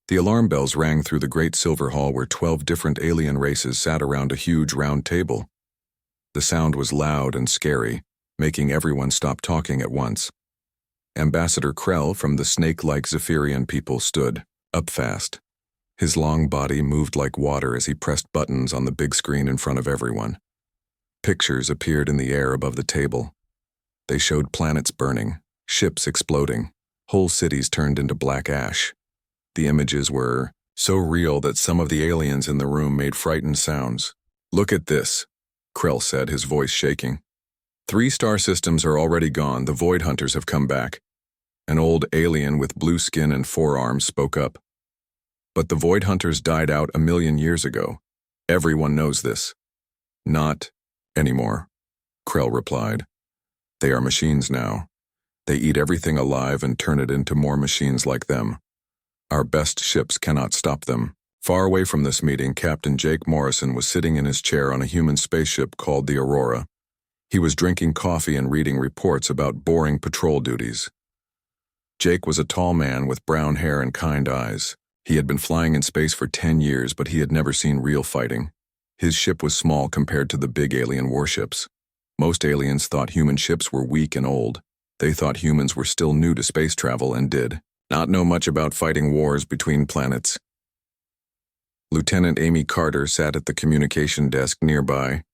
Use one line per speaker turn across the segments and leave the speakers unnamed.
The alarm bells rang through the great silver hall where 12 different alien races sat around a huge round table. The sound was loud and scary, making everyone stop talking at once. Ambassador Krell from the snake-like Zephyrian people stood up fast. His long body moved like water as he pressed buttons on the big screen in front of everyone. Pictures appeared in the air above the table. They showed planets burning, ships exploding, whole cities turned into black ash. The images were so real that some of the aliens in the room made frightened sounds. "Look at this," Krell said, his voice shaking. 3 star systems are already gone. The Void Hunters have come back." An old alien with blue skin and 4 arms spoke up. "But the Void Hunters died out a million years ago. Everyone knows this." "Not anymore," Krell replied. "They are machines now. They eat everything alive and turn it into more machines like them. Our best ships cannot stop them." Far away from this meeting, Captain Jake Morrison was sitting in his chair on a human spaceship called the Aurora. He was drinking coffee and reading reports about boring patrol duties. Jake was a tall man with brown hair and kind eyes. He had been flying in space for 10 years, but he had never seen real fighting. His ship was small compared to the big alien warships. Most aliens thought human ships were weak and old. They thought humans were still new to space travel and did not know much about fighting wars between planets. Lieutenant Amy Carter sat at the communication desk nearby.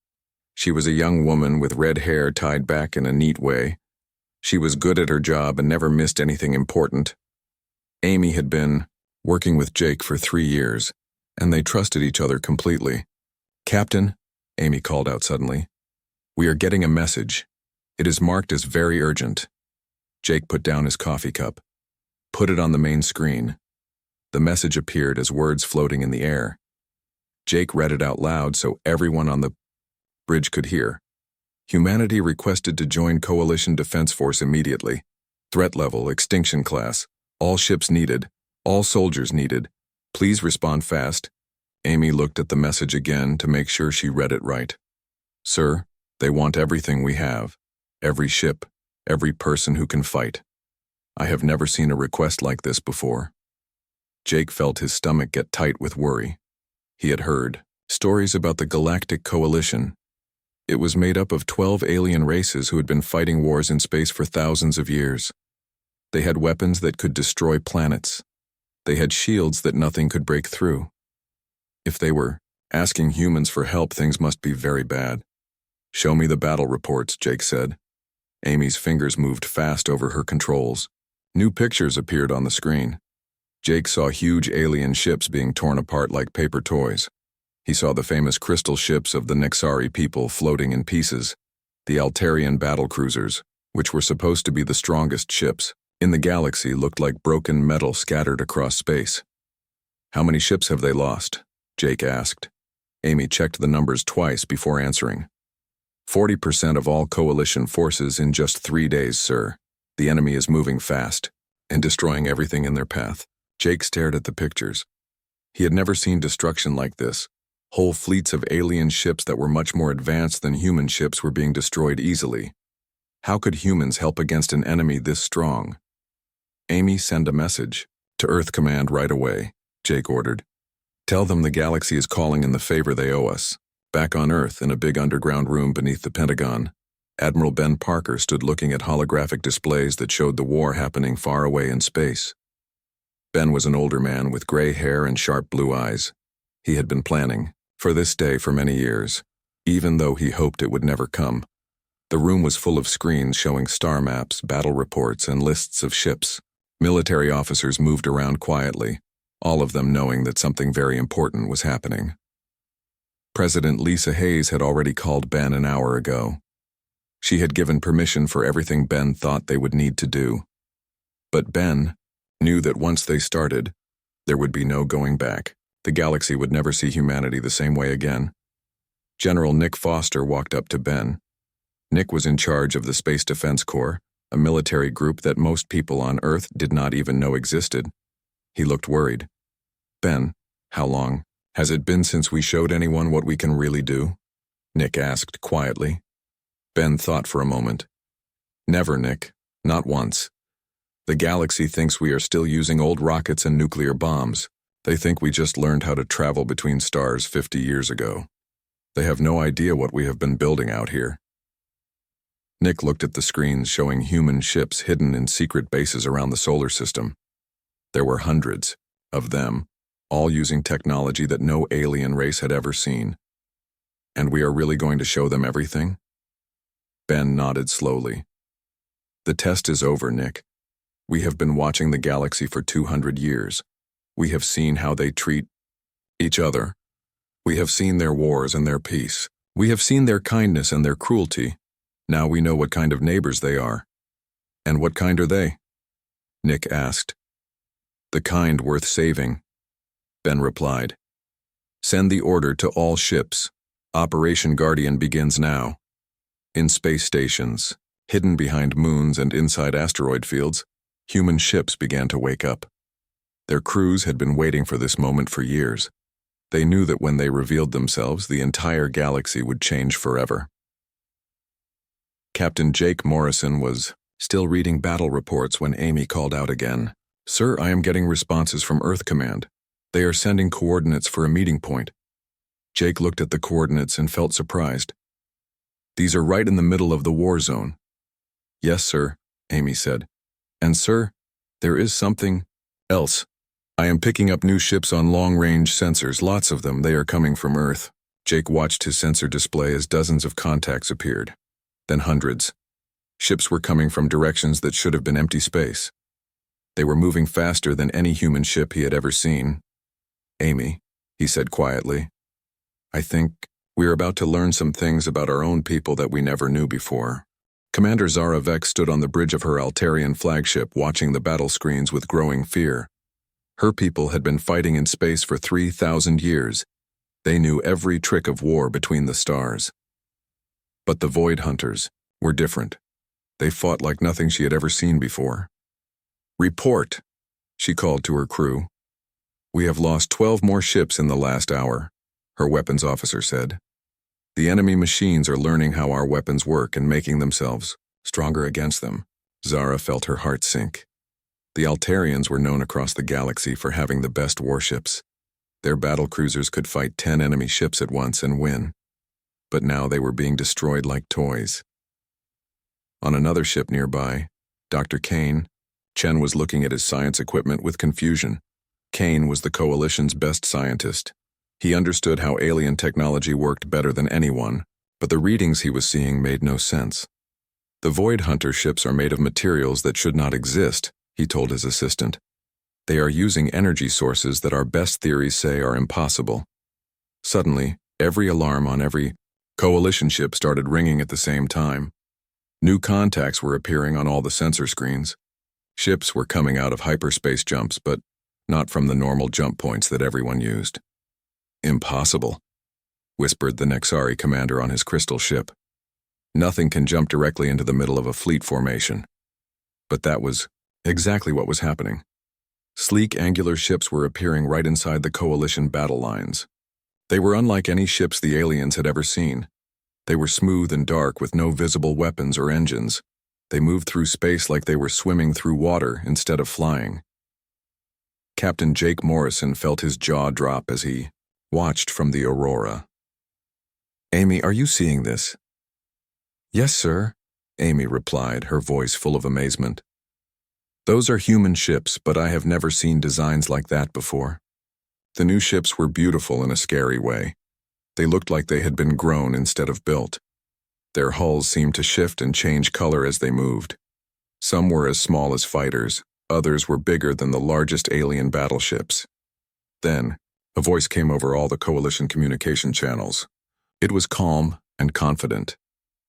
She was a young woman with red hair tied back in a neat way. She was good at her job and never missed anything important. Amy had been working with Jake for 3 years, and they trusted each other completely. "Captain," Amy called out suddenly, "we are getting a message. It is marked as very urgent." Jake put down his coffee cup. "Put it on the main screen." The message appeared as words floating in the air. Jake read it out loud so everyone on the bridge could hear. "Humanity requested to join Coalition Defense Force immediately. Threat level, extinction class. All ships needed. All soldiers needed. Please respond fast." Amy looked at the message again to make sure she read it right. "Sir, they want everything we have. Every ship, every person who can fight. I have never seen a request like this before." Jake felt his stomach get tight with worry. He had heard stories about the Galactic Coalition. It was made up of 12 alien races who had been fighting wars in space for thousands of years. They had weapons that could destroy planets. They had shields that nothing could break through. If they were asking humans for help, things must be very bad. "Show me the battle reports," Jake said. Amy's fingers moved fast over her controls. New pictures appeared on the screen. Jake saw huge alien ships being torn apart like paper toys. He saw the famous crystal ships of the Nexari people floating in pieces, the Altarian battlecruisers, which were supposed to be the strongest ships in the galaxy, looked like broken metal scattered across space. "How many ships have they lost?" Jake asked. Amy checked the numbers twice before answering. 40% of all Coalition forces in just 3 days, sir. The enemy is moving fast and destroying everything in their path." Jake stared at the pictures. He had never seen destruction like this. Whole fleets of alien ships that were much more advanced than human ships were being destroyed easily. How could humans help against an enemy this strong? "Amy, send a message to Earth Command right away," Jake ordered. "Tell them the galaxy is calling in the favor they owe us." Back on Earth, in a big underground room beneath the Pentagon, Admiral Ben Parker stood looking at holographic displays that showed the war happening far away in space. Ben was an older man with gray hair and sharp blue eyes. He had been planning for this day for many years, even though he hoped it would never come. The room was full of screens showing star maps, battle reports, and lists of ships. Military officers moved around quietly, all of them knowing that something very important was happening. President Lisa Hayes had already called Ben an hour ago. She had given permission for everything Ben thought they would need to do. But Ben knew that once they started, there would be no going back. The galaxy would never see humanity the same way again. General Nick Foster walked up to Ben. Nick was in charge of the Space Defense Corps, a military group that most people on Earth did not even know existed. He looked worried. "Ben, how long has it been since we showed anyone what we can really do?" Nick asked quietly. Ben thought for a moment. "Never, Nick. Not once. The galaxy thinks we are still using old rockets and nuclear bombs. They think we just learned how to travel between stars 50 years ago. They have no idea what we have been building out here. Nick looked at the screens showing human ships hidden in secret bases around the solar system. There were hundreds of them, all using technology that no alien race had ever seen. And we are really going to show them everything? Ben nodded slowly. The test is over, Nick. We have been watching the galaxy for 200 years. We have seen how they treat each other. We have seen their wars and their peace. We have seen their kindness and their cruelty. Now we know what kind of neighbors they are. And what kind are they? Nick asked. The kind worth saving. Ben replied. Send the order to all ships. Operation Guardian begins now. In space stations, hidden behind moons and inside asteroid fields, human ships began to wake up. Their crews had been waiting for this moment for years. They knew that when they revealed themselves, the entire galaxy would change forever. Captain Jake Morrison was still reading battle reports when Amy called out again. Sir, I am getting responses from Earth Command. They are sending coordinates for a meeting point. Jake looked at the coordinates and felt surprised. These are right in the middle of the war zone. Yes, sir, Amy said. And sir, there is something else. I am picking up new ships on long-range sensors, lots of them. They are coming from Earth. Jake watched his sensor display as dozens of contacts appeared. Then hundreds. Ships were coming from directions that should have been empty space. They were moving faster than any human ship he had ever seen. Amy, he said quietly, I think we are about to learn some things about our own people that we never knew before. Commander Zara Vex stood on the bridge of her Altarian flagship watching the battle screens with growing fear. Her people had been fighting in space for 3,000 years. They knew every trick of war between the stars. But the Void Hunters were different. They fought like nothing she had ever seen before. Report, she called to her crew. We have lost 12 more ships in the last hour, her weapons officer said. The enemy machines are learning how our weapons work and making themselves stronger against them. Zara felt her heart sink. The Altarians were known across the galaxy for having the best warships. Their battle cruisers could fight 10 enemy ships at once and win. But now they were being destroyed like toys. On another ship nearby, Dr. Kane, Chen was looking at his science equipment with confusion. Kane was the Coalition's best scientist. He understood how alien technology worked better than anyone, but the readings he was seeing made no sense. The Void Hunter ships are made of materials that should not exist, he told his assistant. They are using energy sources that our best theories say are impossible. Suddenly, every alarm on every Coalition ship started ringing at the same time. New contacts were appearing on all the sensor screens. Ships were coming out of hyperspace jumps, but not from the normal jump points that everyone used. Impossible, whispered the Nexari commander on his crystal ship. Nothing can jump directly into the middle of a fleet formation. But that was exactly what was happening. Sleek, angular ships were appearing right inside the Coalition battle lines. They were unlike any ships the aliens had ever seen. They were smooth and dark with no visible weapons or engines. They moved through space like they were swimming through water instead of flying. Captain Jake Morrison felt his jaw drop as he watched from the Aurora. Amy, are you seeing this? Yes, sir, Amy replied, her voice full of amazement. Those are human ships, but I have never seen designs like that before. The new ships were beautiful in a scary way. They looked like they had been grown instead of built. Their hulls seemed to shift and change color as they moved. Some were as small as fighters, others were bigger than the largest alien battleships. Then, a voice came over all the Coalition communication channels. It was calm and confident,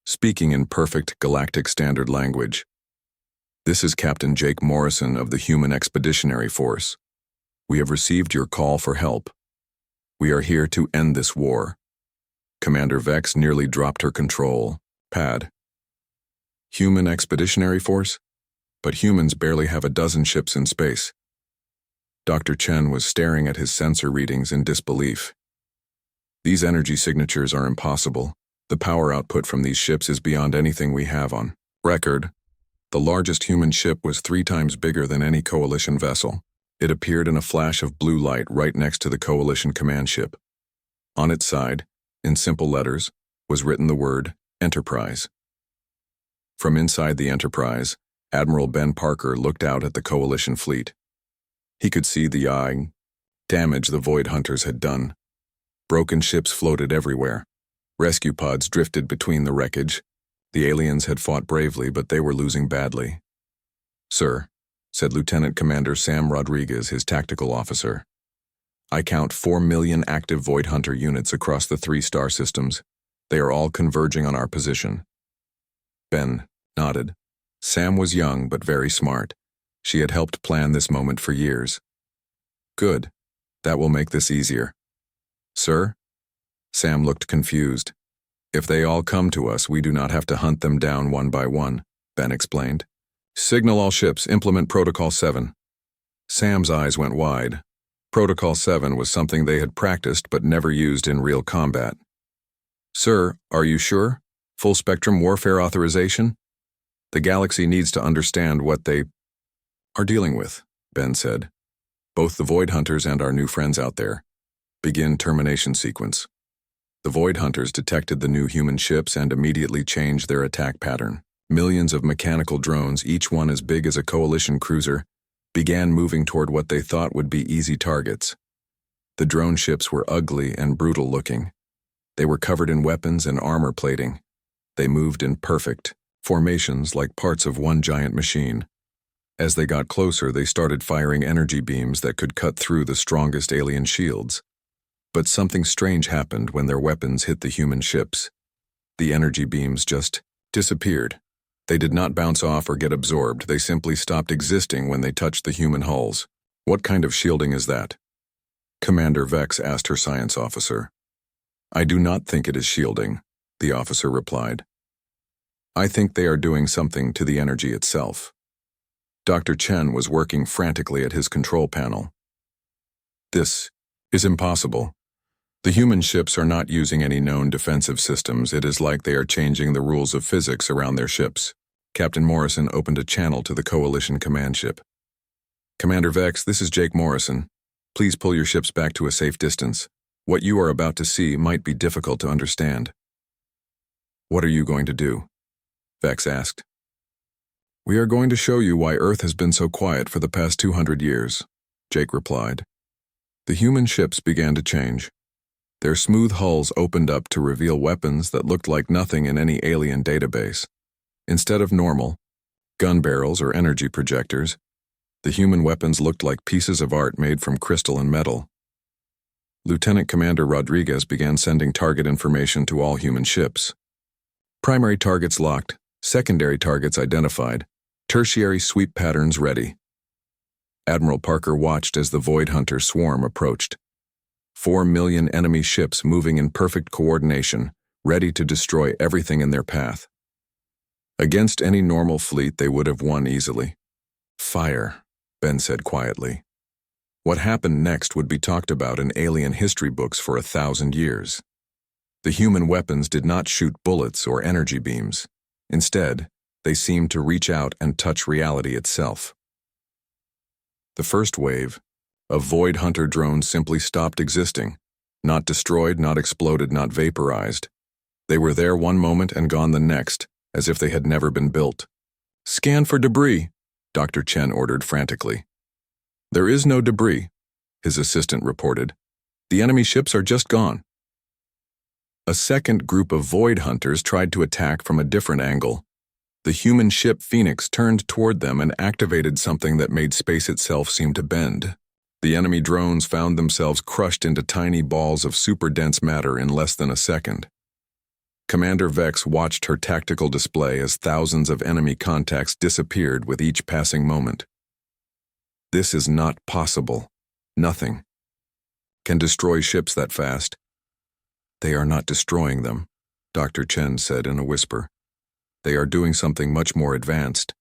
speaking in perfect galactic standard language. This is Captain Jake Morrison of the Human Expeditionary Force. We have received your call for help. We are here to end this war. Commander Vex nearly dropped her control pad. Human Expeditionary Force? But humans barely have a dozen ships in space. Dr. Chen was staring at his sensor readings in disbelief. These energy signatures are impossible. The power output from these ships is beyond anything we have on record. The largest human ship was 3 times bigger than any Coalition vessel. It appeared in a flash of blue light right next to the Coalition command ship. On its side, in simple letters, was written the word Enterprise. From inside the Enterprise, Admiral Ben Parker looked out at the Coalition fleet. He could see the damage the Void Hunters had done. Broken ships floated everywhere. Rescue pods drifted between the wreckage. The aliens had fought bravely, but they were losing badly. "Sir," said Lieutenant Commander Sam Rodriguez, his tactical officer, "I count 4 million active Void Hunter units across the 3 star systems. They are all converging on our position." Ben nodded. Sam was young but very smart. She had helped plan this moment for years. "Good. That will make this easier." "Sir?" Sam looked confused. "If they all come to us, we do not have to hunt them down one by one," Ben explained. "Signal all ships, implement Protocol 7. Sam's eyes went wide. Protocol 7 was something they had practiced but never used in real combat. "Sir, are you sure? Full-spectrum warfare authorization? The galaxy needs to understand what they are dealing with," Ben said. "Both the Void Hunters and our new friends out there. Begin termination sequence." The Void Hunters detected the new human ships and immediately changed their attack pattern. Millions of mechanical drones, each one as big as a Coalition cruiser, began moving toward what they thought would be easy targets. The drone ships were ugly and brutal looking. They were covered in weapons and armor plating. They moved in perfect formations like parts of one giant machine. As they got closer, they started firing energy beams that could cut through the strongest alien shields. But something strange happened when their weapons hit the human ships. The energy beams just disappeared. They did not bounce off or get absorbed. They simply stopped existing when they touched the human hulls. "What kind of shielding is that?" Commander Vex asked her science officer. "I do not think it is shielding," the officer replied. "I think they are doing something to the energy itself." Dr. Chen was working frantically at his control panel. "This is impossible. The human ships are not using any known defensive systems. It is like they are changing the rules of physics around their ships." Captain Morrison opened a channel to the Coalition command ship. "Commander Vex, this is Jake Morrison. Please pull your ships back to a safe distance. What you are about to see might be difficult to understand." "What are you going to do?" Vex asked. "We are going to show you why Earth has been so quiet for the past 200 years, Jake replied. The human ships began to change. Their smooth hulls opened up to reveal weapons that looked like nothing in any alien database. Instead of normal gun barrels or energy projectors, the human weapons looked like pieces of art made from crystal and metal. Lieutenant Commander Rodriguez began sending target information to all human ships. Primary targets locked, secondary targets identified, tertiary sweep patterns ready. Admiral Parker watched as the Void Hunter swarm approached. 4 million enemy ships moving in perfect coordination, ready to destroy everything in their path. Against any normal fleet, they would have won easily. "Fire," Ben said quietly. What happened next would be talked about in alien history books for 1,000 years. The human weapons did not shoot bullets or energy beams. Instead, they seemed to reach out and touch reality itself. The first wave of Void Hunter drones simply stopped existing. Not destroyed, not exploded, not vaporized. They were there one moment and gone the next, as if they had never been built. "Scan for debris," Dr. Chen ordered frantically. "There is no debris," his assistant reported. "The enemy ships are just gone." A second group of Void Hunters tried to attack from a different angle. The human ship Phoenix turned toward them and activated something that made space itself seem to bend. The enemy drones found themselves crushed into tiny balls of super-dense matter in less than a second. Commander Vex watched her tactical display as thousands of enemy contacts disappeared with each passing moment. This is not possible. Nothing can destroy ships that fast. "They are not destroying them," Dr. Chen said in a whisper. "They are doing something much more advanced.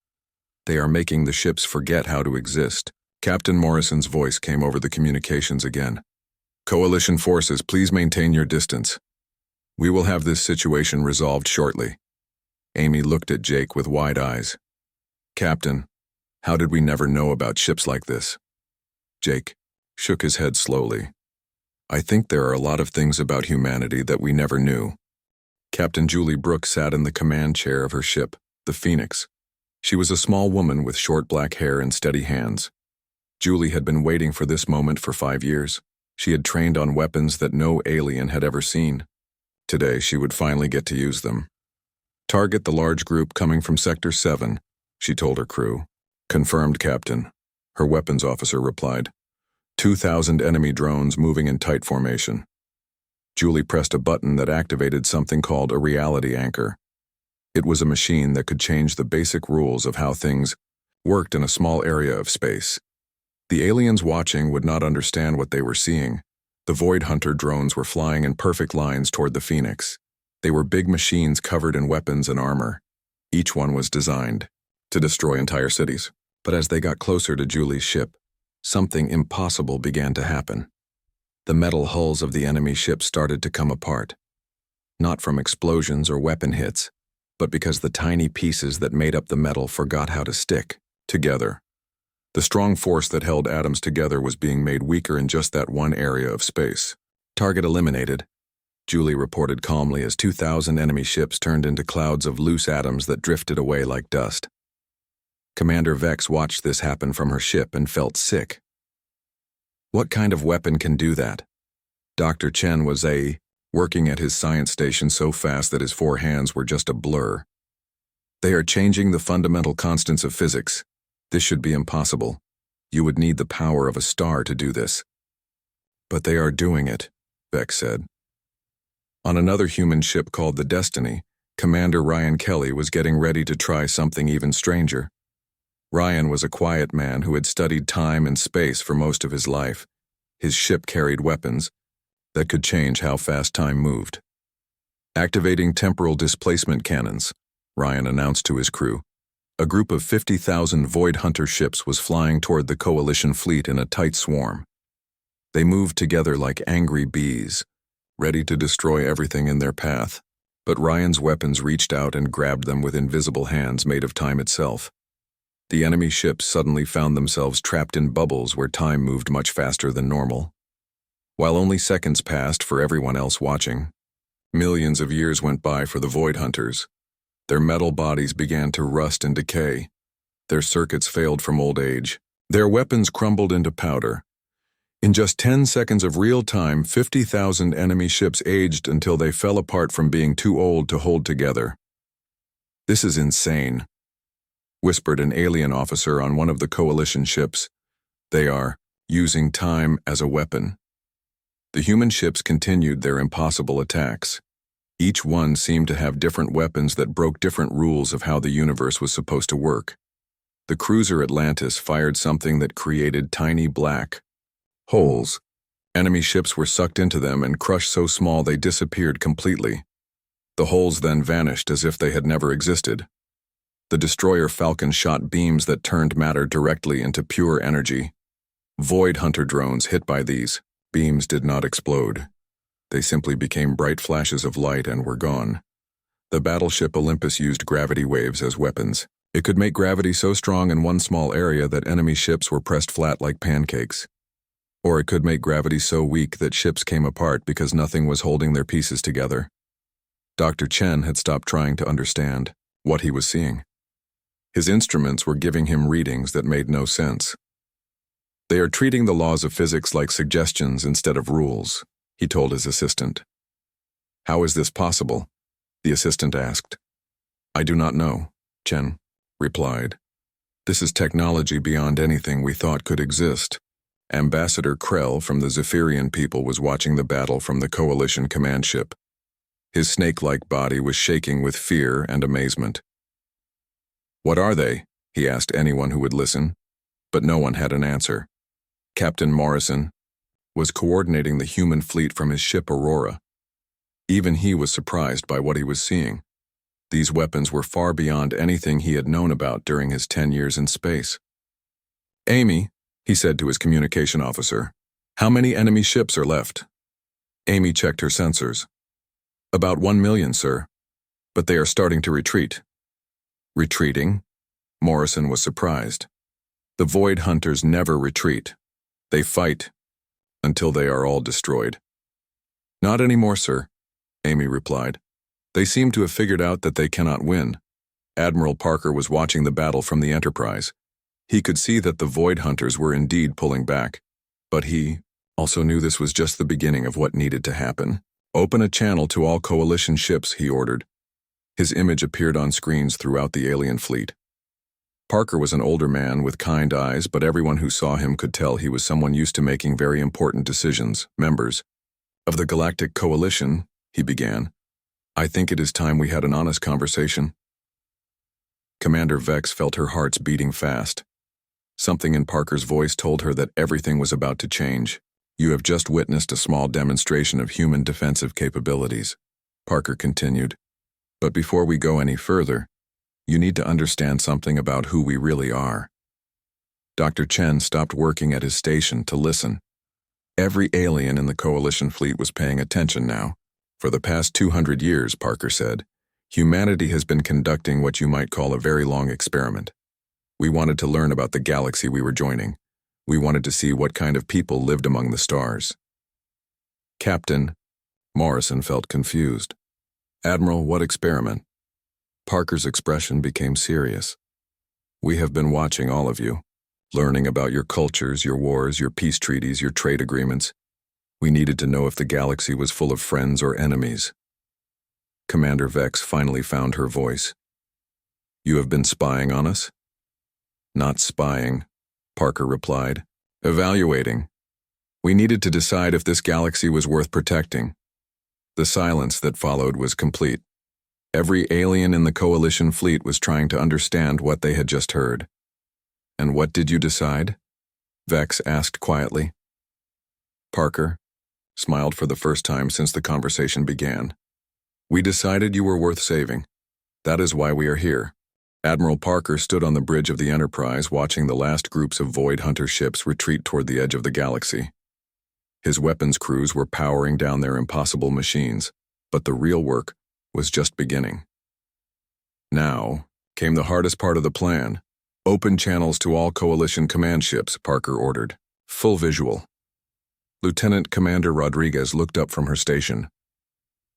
They are making the ships forget how to exist." Captain Morrison's voice came over the communications again. "Coalition forces, please maintain your distance. We will have this situation resolved shortly." Amy looked at Jake with wide eyes. "Captain, how did we never know about ships like this?" Jake shook his head slowly. I think there are a lot of things about humanity that we never knew. Captain Julie Brooks sat in the command chair of her ship, the Phoenix. She was a small woman with short black hair and steady hands. Julie had been waiting for this moment for 5 years. She had trained on weapons that no alien had ever seen. Today, she would finally get to use them. Target the large group coming from Sector 7, she told her crew. Confirmed, Captain, her weapons officer replied. 2,000 enemy drones moving in tight formation. Julie pressed a button that activated something called a reality anchor. It was a machine that could change the basic rules of how things worked in a small area of space. The aliens watching would not understand what they were seeing. The Void Hunter drones were flying in perfect lines toward the Phoenix. They were big machines covered in weapons and armor. Each one was designed to destroy entire cities. But as they got closer to Julie's ship, something impossible began to happen. The metal hulls of the enemy ship started to come apart. Not from explosions or weapon hits, but because the tiny pieces that made up the metal forgot how to stick together. The strong force that held atoms together was being made weaker in just that one area of space. Target eliminated, Julie reported calmly as 2,000 enemy ships turned into clouds of loose atoms that drifted away like dust. Commander Vex watched this happen from her ship and felt sick. What kind of weapon can do that? Dr. Chen was working at his science station so fast that his 4 hands were just a blur. They are changing the fundamental constants of physics. This should be impossible. You would need the power of a star to do this. But they are doing it, Vex said. On another human ship called the Destiny, Commander Ryan Kelly was getting ready to try something even stranger. Ryan was a quiet man who had studied time and space for most of his life. His ship carried weapons that could change how fast time moved. Activating temporal displacement cannons, Ryan announced to his crew. A group of 50,000 Void Hunter ships was flying toward the Coalition fleet in a tight swarm. They moved together like angry bees, ready to destroy everything in their path. But Ryan's weapons reached out and grabbed them with invisible hands made of time itself. The enemy ships suddenly found themselves trapped in bubbles where time moved much faster than normal. While only seconds passed for everyone else watching, millions of years went by for the Void Hunters. Their metal bodies began to rust and decay. Their circuits failed from old age. Their weapons crumbled into powder. In just 10 seconds of real time, 50,000 enemy ships aged until they fell apart from being too old to hold together. This is insane, whispered an alien officer on one of the Coalition ships. They are using time as a weapon. The human ships continued their impossible attacks. Each one seemed to have different weapons that broke different rules of how the universe was supposed to work. The cruiser Atlantis fired something that created tiny black holes. Enemy ships were sucked into them and crushed so small they disappeared completely. The holes then vanished as if they had never existed. The destroyer Falcon shot beams that turned matter directly into pure energy. Void Hunter drones hit by these beams did not explode. They simply became bright flashes of light and were gone. The battleship Olympus used gravity waves as weapons. It could make gravity so strong in one small area that enemy ships were pressed flat like pancakes. Or it could make gravity so weak that ships came apart because nothing was holding their pieces together. Dr. Chen had stopped trying to understand what he was seeing. His instruments were giving him readings that made no sense. They are treating the laws of physics like suggestions instead of rules, he told his assistant. How is this possible? The assistant asked. I do not know, Chen replied. This is technology beyond anything we thought could exist. Ambassador Krell from the Zephyrian people was watching the battle from the Coalition command ship. His snake-like body was shaking with fear and amazement. What are they? He asked anyone who would listen, but no one had an answer. Captain Morrison was coordinating the human fleet from his ship Aurora. Even he was surprised by what he was seeing. These weapons were far beyond anything he had known about during his 10 years in space. Amy, he said to his communication officer, how many enemy ships are left? Amy checked her sensors. About 1 million, sir. But they are starting to retreat. Retreating? Morrison was surprised. The Void Hunters never retreat. They fight until they are all destroyed. Not anymore, sir, Amy replied. They seem to have figured out that they cannot win. Admiral Parker was watching the battle from the Enterprise. He could see that the Void Hunters were indeed pulling back, but he also knew this was just the beginning of what needed to happen. Open a channel to all Coalition ships, he ordered. His image appeared on screens throughout the alien fleet. Parker was an older man with kind eyes, but everyone who saw him could tell he was someone used to making very important decisions. Members of the Galactic Coalition, he began. I think it is time we had an honest conversation. Commander Vex felt her heart's beating fast. Something in Parker's voice told her that everything was about to change. You have just witnessed a small demonstration of human defensive capabilities, Parker continued. But before we go any further, you need to understand something about who we really are. Dr. Chen stopped working at his station to listen. Every alien in the Coalition fleet was paying attention now. For the past 200 years, Parker said, humanity has been conducting what you might call a very long experiment. We wanted to learn about the galaxy we were joining. We wanted to see what kind of people lived among the stars. Captain Morrison felt confused. Admiral, what experiment? Parker's expression became serious. We have been watching all of you, learning about your cultures, your wars, your peace treaties, your trade agreements. We needed to know if the galaxy was full of friends or enemies. Commander Vex finally found her voice. You have been spying on us? Not spying, Parker replied. Evaluating. We needed to decide if this galaxy was worth protecting. The silence that followed was complete. Every alien in the Coalition fleet was trying to understand what they had just heard. And what did you decide? Vex asked quietly. Parker smiled for the first time since the conversation began. We decided you were worth saving. That is why we are here. Admiral Parker stood on the bridge of the Enterprise watching the last groups of Void Hunter ships retreat toward the edge of the galaxy. His weapons crews were powering down their impossible machines, but the real work was just beginning. Now came the hardest part of the plan. Open channels to all Coalition command ships, Parker ordered. Full visual. Lieutenant Commander Rodriguez looked up from her station.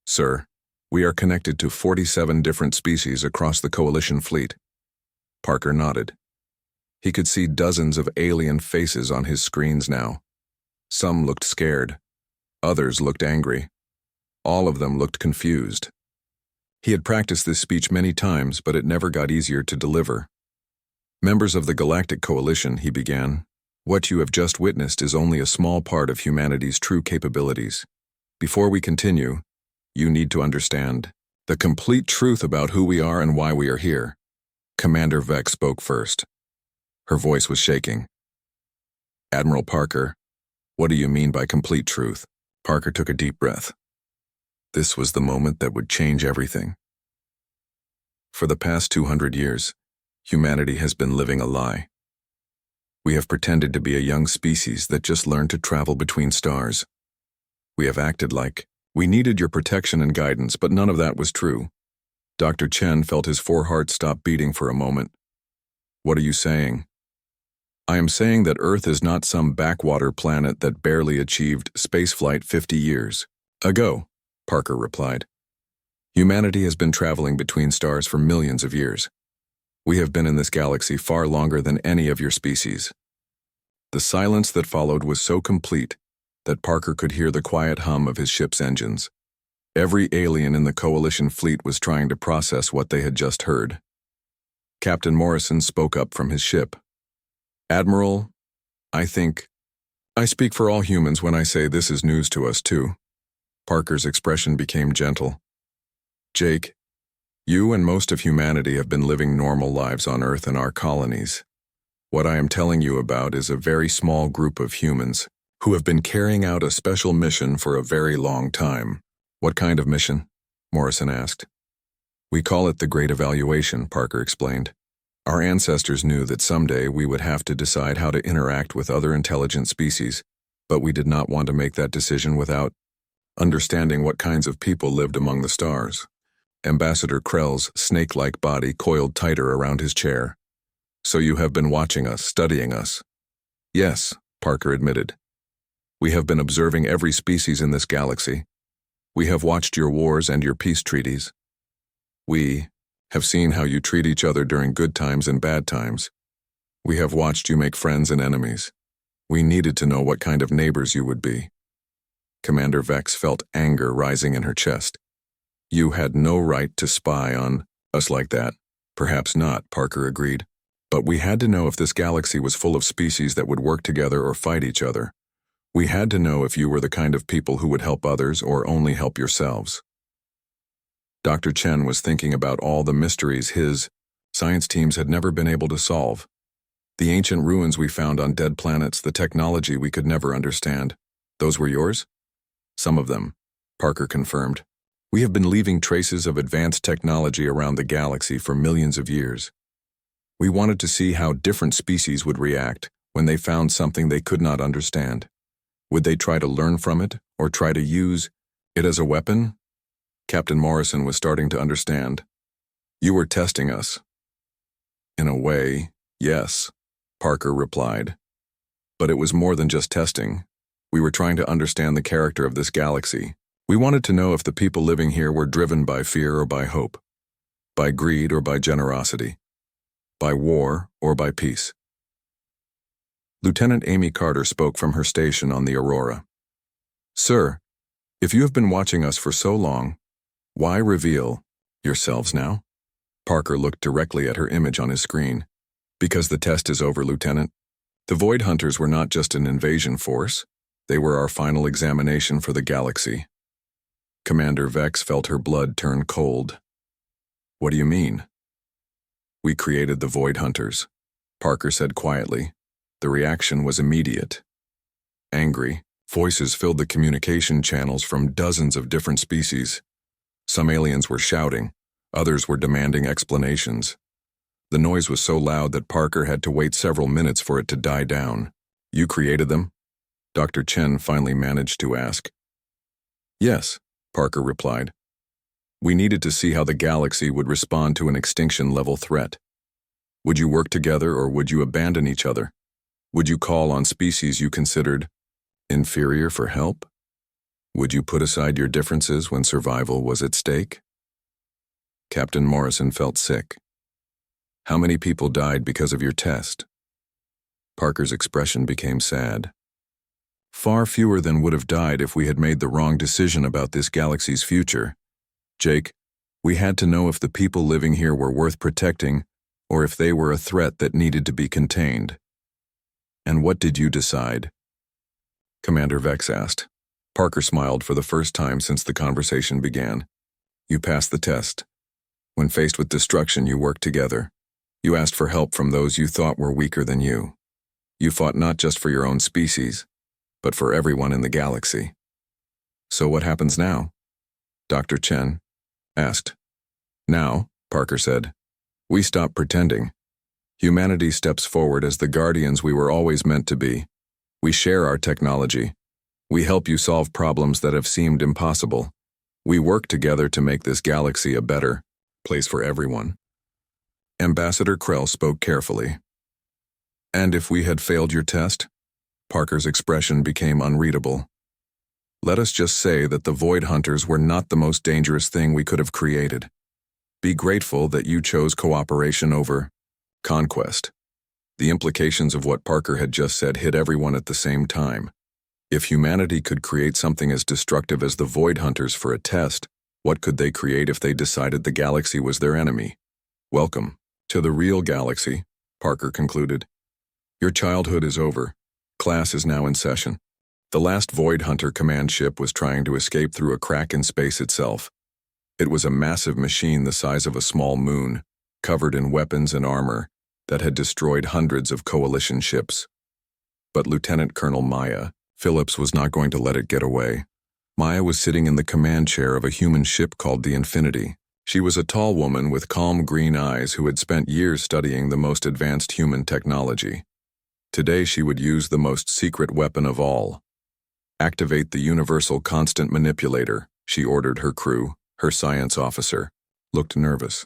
Sir, we are connected to 47 different species across the Coalition fleet. Parker nodded. He could see dozens of alien faces on his screens now. Some looked scared. Others looked angry. All of them looked confused. He had practiced this speech many times, but it never got easier to deliver. Members of the Galactic Coalition, he began, what you have just witnessed is only a small part of humanity's true capabilities. Before we continue, you need to understand the complete truth about who we are and why we are here. Commander Vex spoke first. Her voice was shaking. Admiral Parker, what do you mean by complete truth? Parker took a deep breath. This was the moment that would change everything. For the past 200 years, humanity has been living a lie. We have pretended to be a young species that just learned to travel between stars. We have acted like we needed your protection and guidance, but none of that was true. Dr. Chen felt his foreheart stop beating for a moment. What are you saying? I am saying that Earth is not some backwater planet that barely achieved spaceflight 50 years ago, Parker replied. Humanity has been traveling between stars for millions of years. We have been in this galaxy far longer than any of your species. The silence that followed was so complete that Parker could hear the quiet hum of his ship's engines. Every alien in the Coalition fleet was trying to process what they had just heard. Captain Morrison spoke up from his ship. Admiral, I speak for all humans when I say this is news to us too. Parker's expression became gentle. Jake, you and most of humanity have been living normal lives on Earth and our colonies. What I am telling you about is a very small group of humans who have been carrying out a special mission for a very long time. What kind of mission? Morrison asked. We call it the Great Evaluation, Parker explained. Our ancestors knew that someday we would have to decide how to interact with other intelligent species, but we did not want to make that decision without understanding what kinds of people lived among the stars. Ambassador Krell's snake-like body coiled tighter around his chair. So you have been watching us, studying us. Yes, Parker admitted. "We have been observing every species in this galaxy. We have watched your wars and your peace treaties. We have seen how you treat each other during good times and bad times. We have watched you make friends and enemies. We needed to know what kind of neighbors you would be." Commander Vex felt anger rising in her chest. "You had no right to spy on us like that." "Perhaps not," Parker agreed. "But we had to know if this galaxy was full of species that would work together or fight each other. We had to know if you were the kind of people who would help others or only help yourselves." Dr. Chen was thinking about all the mysteries his science teams had never been able to solve. The ancient ruins we found on dead planets, the technology we could never understand. "Those were yours?" "Some of them," Parker confirmed. "We have been leaving traces of advanced technology around the galaxy for millions of years. We wanted to see how different species would react when they found something they could not understand. Would they try to learn from it or try to use it as a weapon?" Captain Morrison was starting to understand. "You were testing us." "In a way, yes," Parker replied. "But it was more than just testing. We were trying to understand the character of this galaxy. We wanted to know if the people living here were driven by fear or by hope, by greed or by generosity, by war or by peace." Lieutenant Amy Carter spoke from her station on the Aurora. "Sir, if you have been watching us for so long, why reveal yourselves now?" Parker looked directly at her image on his screen. "Because the test is over, Lieutenant. The Void Hunters were not just an invasion force. They were our final examination for the galaxy." Commander Vex felt her blood turn cold. "What do you mean?" "We created the Void Hunters," Parker said quietly. The reaction was immediate. Angry voices filled the communication channels from dozens of different species. Some aliens were shouting, others were demanding explanations. The noise was so loud that Parker had to wait several minutes for it to die down. "You created them?" Dr. Chen finally managed to ask. "Yes," Parker replied. "We needed to see how the galaxy would respond to an extinction-level threat. Would you work together or would you abandon each other? Would you call on species you considered inferior for help? Would you put aside your differences when survival was at stake?" Captain Morrison felt sick. "How many people died because of your test?" Parker's expression became sad. "Far fewer than would have died if we had made the wrong decision about this galaxy's future. Jake, we had to know if the people living here were worth protecting or if they were a threat that needed to be contained." "And what did you decide?" Commander Vex asked. Parker smiled for the first time since the conversation began. "You passed the test. When faced with destruction, you worked together. You asked for help from those you thought were weaker than you. You fought not just for your own species, but for everyone in the galaxy." "So what happens now?" Dr. Chen asked. "Now," Parker said, "we stop pretending. Humanity steps forward as the guardians we were always meant to be. We share our technology. We help you solve problems that have seemed impossible. We work together to make this galaxy a better place for everyone." Ambassador Krell spoke carefully. "And if we had failed your test?" Parker's expression became unreadable. "Let us just say that the Void Hunters were not the most dangerous thing we could have created. Be grateful that you chose cooperation over conquest." The implications of what Parker had just said hit everyone at the same time. If humanity could create something as destructive as the Void Hunters for a test, what could they create if they decided the galaxy was their enemy? "Welcome to the real galaxy," Parker concluded. "Your childhood is over. Class is now in session." The last Void Hunter command ship was trying to escape through a crack in space itself. It was a massive machine the size of a small moon, covered in weapons and armor, that had destroyed hundreds of coalition ships. But Lieutenant Colonel Maya Phillips was not going to let it get away. Maya was sitting in the command chair of a human ship called the Infinity. She was a tall woman with calm green eyes who had spent years studying the most advanced human technology. Today she would use the most secret weapon of all. "Activate the Universal Constant Manipulator," she ordered her crew. Her science officer looked nervous.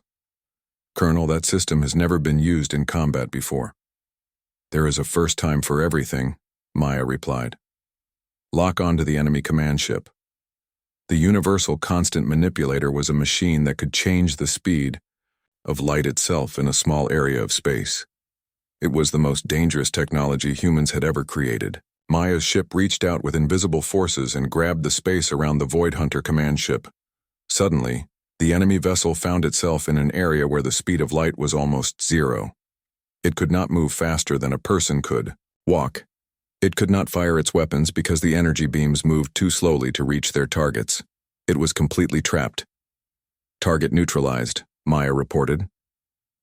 "Colonel, that system has never been used in combat before." "There is a first time for everything," Maya replied. Lock onto the enemy command ship. The Universal Constant Manipulator was a machine that could change the speed of light itself in a small area of space. It was the most dangerous technology humans had ever created. Maya's ship reached out with invisible forces and grabbed the space around the Void Hunter command ship. Suddenly, the enemy vessel found itself in an area where the speed of light was almost zero. It could not move faster than a person could walk. It could not fire its weapons because the energy beams moved too slowly to reach their targets. It was completely trapped. Target neutralized, Maya reported.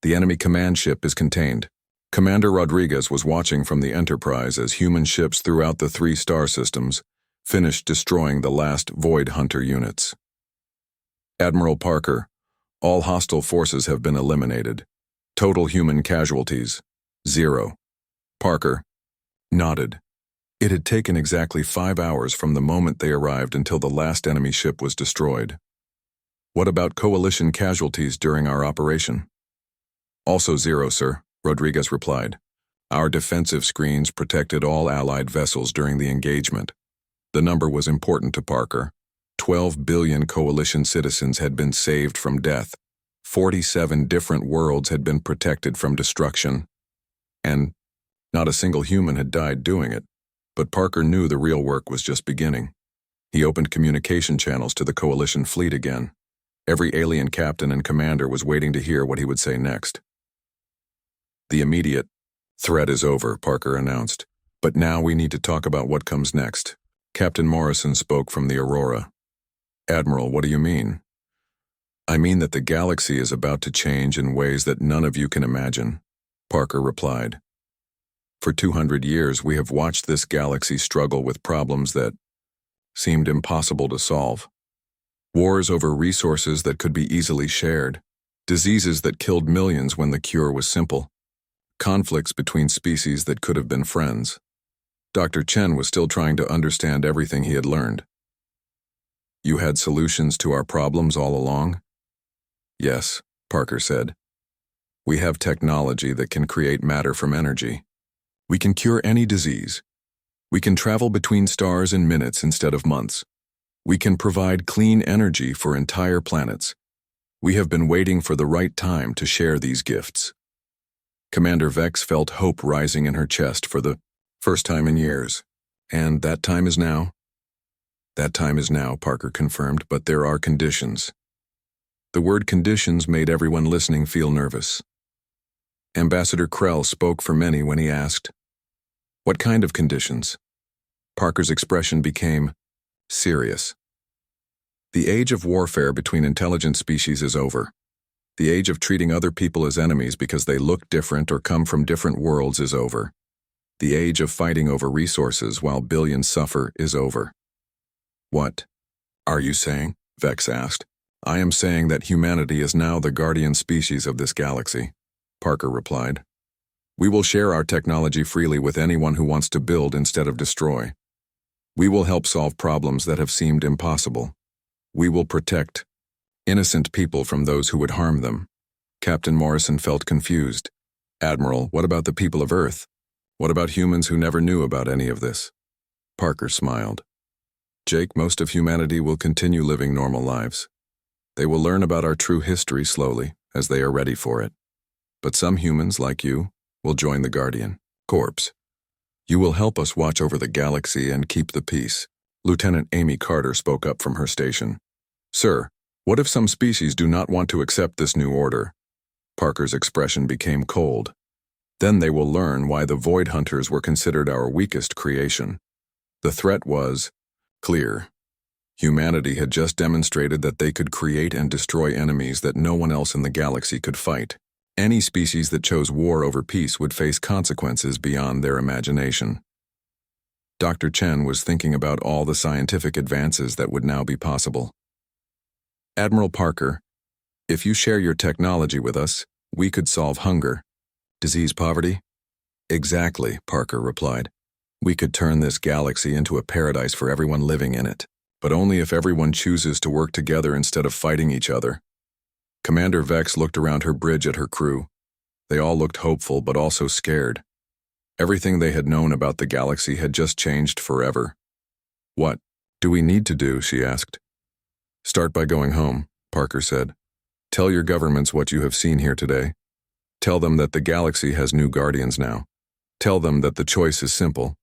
The enemy command ship is contained. Commander Rodriguez was watching from the Enterprise as human ships throughout the 3 star systems finished destroying the last Void Hunter units. Admiral Parker, all hostile forces have been eliminated. Total human casualties, 0. Parker nodded. It had taken exactly 5 hours from the moment they arrived until the last enemy ship was destroyed. What about coalition casualties during our operation? Also 0, sir, Rodriguez replied. Our defensive screens protected all Allied vessels during the engagement. The number was important to Parker. 12 billion coalition citizens had been saved from death. 47 different worlds had been protected from destruction. And not a single human had died doing it. But Parker knew the real work was just beginning. He opened communication channels to the coalition fleet again. Every alien captain and commander was waiting to hear what he would say next. The immediate threat is over, Parker announced. But now we need to talk about what comes next. Captain Morrison spoke from the Aurora. Admiral, what do you mean? I mean that the galaxy is about to change in ways that none of you can imagine, Parker replied. For 200 years, we have watched this galaxy struggle with problems that seemed impossible to solve. Wars over resources that could be easily shared, diseases that killed millions when the cure was simple, conflicts between species that could have been friends. Dr. Chen was still trying to understand everything he had learned. You had solutions to our problems all along? Yes, Parker said. We have technology that can create matter from energy. We can cure any disease. We can travel between stars in minutes instead of months. We can provide clean energy for entire planets. We have been waiting for the right time to share these gifts. Commander Vex felt hope rising in her chest for the first time in years. And that time is now? That time is now, Parker confirmed, but there are conditions. The word conditions made everyone listening feel nervous. Ambassador Krell spoke for many when he asked, "What kind of conditions?" Parker's expression became serious. The age of warfare between intelligent species is over. The age of treating other people as enemies because they look different or come from different worlds is over. The age of fighting over resources while billions suffer is over. What are you saying? Vex asked. I am saying that humanity is now the guardian species of this galaxy, Parker replied. We will share our technology freely with anyone who wants to build instead of destroy. We will help solve problems that have seemed impossible. We will protect innocent people from those who would harm them. Captain Morrison felt confused. Admiral, what about the people of Earth? What about humans who never knew about any of this? Parker smiled. Jake, most of humanity will continue living normal lives. They will learn about our true history slowly, as they are ready for it. But some humans, like you, will join the Guardian Corps. You will help us watch over the galaxy and keep the peace. Lieutenant Amy Carter spoke up from her station. Sir, what if some species do not want to accept this new order? Parker's expression became cold. Then they will learn why the Void Hunters were considered our weakest creation. The threat was clear. Humanity had just demonstrated that they could create and destroy enemies that no one else in the galaxy could fight. Any species that chose war over peace would face consequences beyond their imagination. Dr. Chen was thinking about all the scientific advances that would now be possible. Admiral Parker, if you share your technology with us, we could solve hunger. Disease, poverty? Exactly, Parker replied. We could turn this galaxy into a paradise for everyone living in it, but only if everyone chooses to work together instead of fighting each other. Commander Vex looked around her bridge at her crew. They all looked hopeful but also scared. Everything they had known about the galaxy had just changed forever. "What do we need to do?" she asked. "Start by going home," Parker said. "Tell your governments what you have seen here today. Tell them that the galaxy has new guardians now. Tell them that the choice is simple.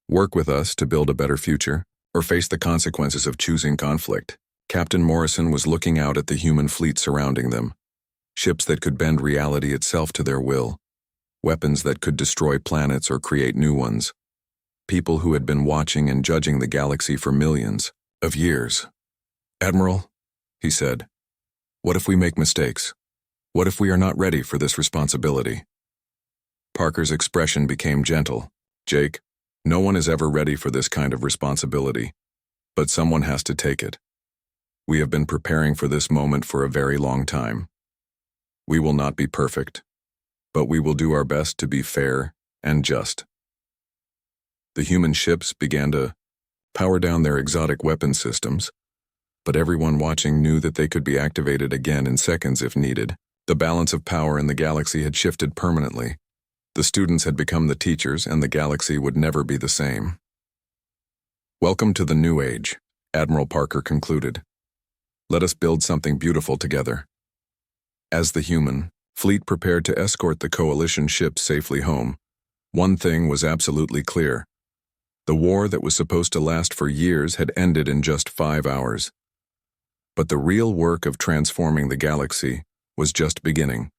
Work with us to build a better future, or face the consequences of choosing conflict." Captain Morrison was looking out at the human fleet surrounding them. Ships that could bend reality itself to their will. Weapons that could destroy planets or create new ones. People who had been watching and judging the galaxy for millions of years. "Admiral," he said, "what if we make mistakes? What if we are not ready for this responsibility?" Parker's expression became gentle. "Jake, no one is ever ready for this kind of responsibility, but someone has to take it. We have been preparing for this moment for a very long time. We will not be perfect, but we will do our best to be fair and just." The human ships began to power down their exotic weapon systems, but everyone watching knew that they could be activated again in seconds if needed. The balance of power in the galaxy had shifted permanently. The students had become the teachers, and the galaxy would never be the same. "Welcome to the new age," Admiral Parker concluded. "Let us build something beautiful together." As the human fleet prepared to escort the coalition ships safely home, one thing was absolutely clear. The war that was supposed to last for years had ended in just 5 hours. But the real work of transforming the galaxy was just beginning.